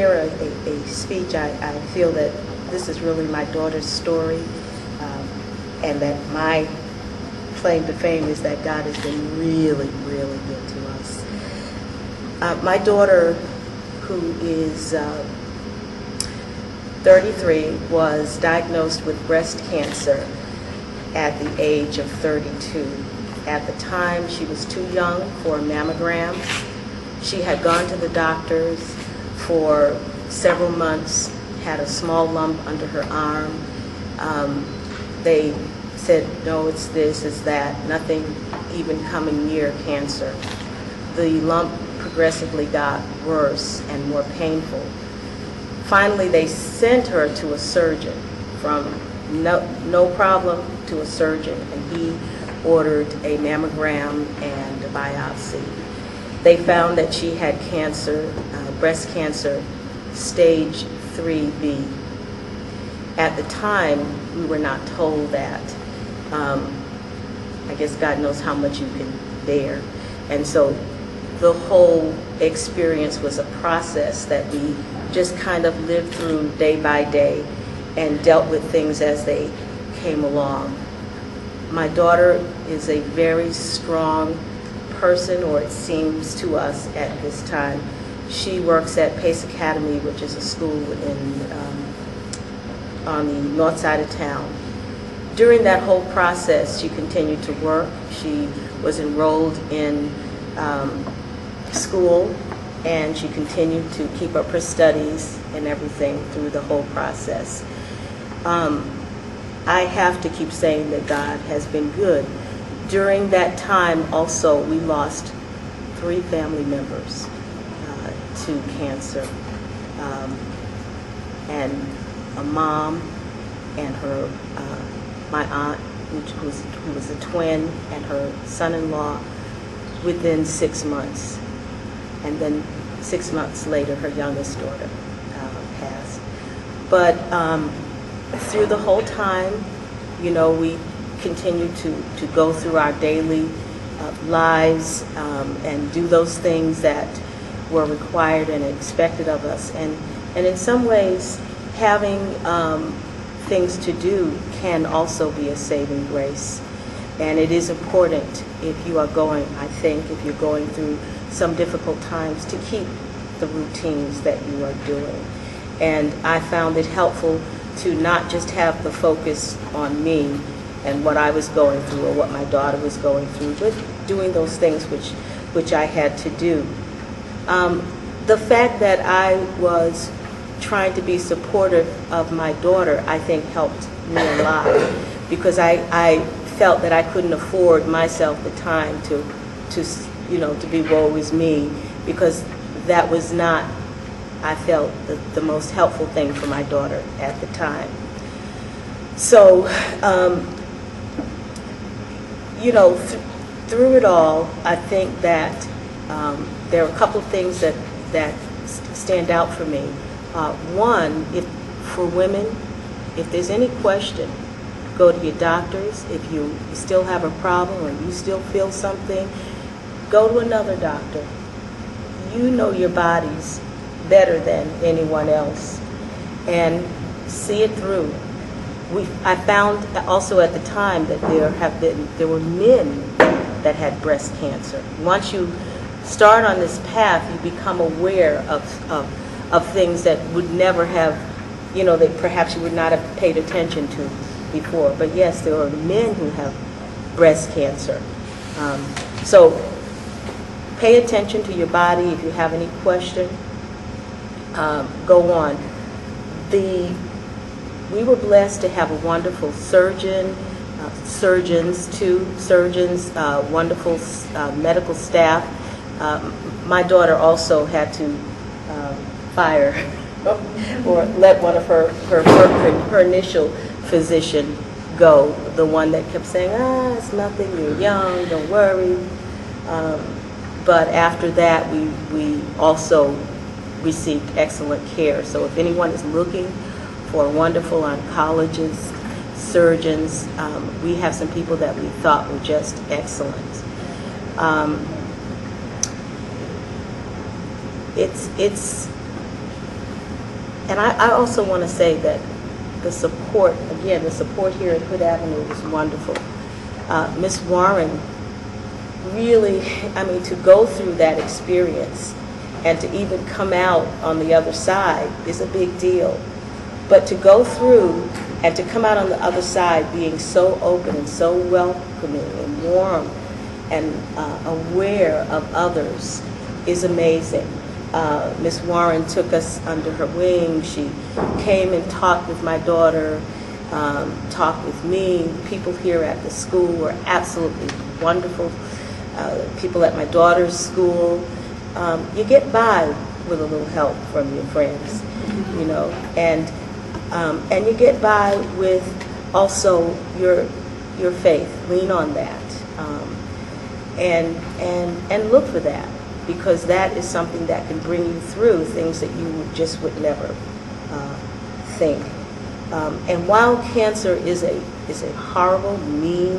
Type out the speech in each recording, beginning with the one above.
share a speech, I feel that this is really my daughter's story, and that my claim to fame is that God has been really, really good to us. My daughter, who is 33, was diagnosed with breast cancer at the age of 32. At the time, she was too young for a mammogram. She had gone to the doctors for several months, had a small lump under her arm. They said, no, it's this, it's that, nothing even coming near cancer. The lump progressively got worse and more painful. Finally, they sent her to a surgeon, from no problem to a surgeon, and he ordered a mammogram and a biopsy. They found that she had cancer, breast cancer, stage 3B. At the time, we were not told that. I guess God knows how much you can bear. And so the whole experience was a process that we just kind of lived through day by day and dealt with things as they came along. My daughter is a very strong person, or it seems to us at this time. She works at Pace Academy, which is a school on the north side of town. During that whole process, she continued to work. She was enrolled in school, and she continued to keep up her studies and everything through the whole process. I have to keep saying that God has been good. During that time also, we lost 3 family members to cancer, and a mom and her, my aunt, who was a twin, and her son-in-law within 6 months. And then 6 months later, her youngest daughter passed. But through the whole time, you know, we continued to go through our daily lives and do those things that were required and expected of us. And in some ways, having things to do can also be a saving grace. And it is important if you are going, I think, if you're going through some difficult times, to keep the routines that you are doing. And I found it helpful to not just have the focus on me and what I was going through or what my daughter was going through, but doing those things which I had to do. The fact that I was trying to be supportive of my daughter, I think, helped me a lot, because I felt that I couldn't afford myself the time to be woe is me, because that was not, I felt, the most helpful thing for my daughter at the time. So, through it all, I think that there are a couple of things that stand out for me. One, for women, if there's any question, go to your doctors. If you still have a problem or you still feel something, go to another doctor. You know your bodies better than anyone else, and see it through. I found also at the time that there were men that had breast cancer. Once you start on this path, you become aware of things that would never have, that perhaps you would not have paid attention to before. But yes, there are men who have breast cancer. So pay attention to your body. If you have any question, go on. We were blessed to have a wonderful surgeon, wonderful medical staff. My daughter also had to fire or let one of her initial physician go, the one that kept saying, it's nothing, you're young, don't worry. But after that, we also received excellent care. So if anyone is looking for wonderful oncologists, surgeons, we have some people that we thought were just excellent. And I also want to say that the support, again, the support here at Hood Avenue was wonderful. Miss Warren really, I mean, to go through that experience and to even come out on the other side is a big deal. But to go through and to come out on the other side being so open and so welcoming and warm and aware of others is amazing. Miss Warren took us under her wing. She came and talked with my daughter, talked with me. People here at the school were absolutely wonderful. People at my daughter's school. You get by with a little help from your friends, you know, and you get by with also your faith. Lean on that, and look for that, because that is something that can bring you through things that you just would never think. And while cancer is a horrible, mean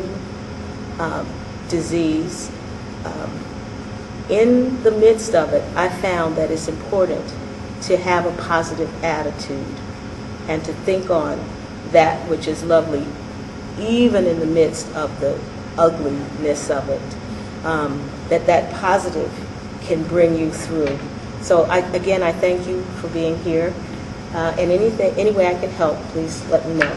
disease, in the midst of it, I found that it's important to have a positive attitude and to think on that which is lovely, even in the midst of the ugliness of it, that positive can bring you through. So again, I thank you for being here. And any way I can help, please let me know.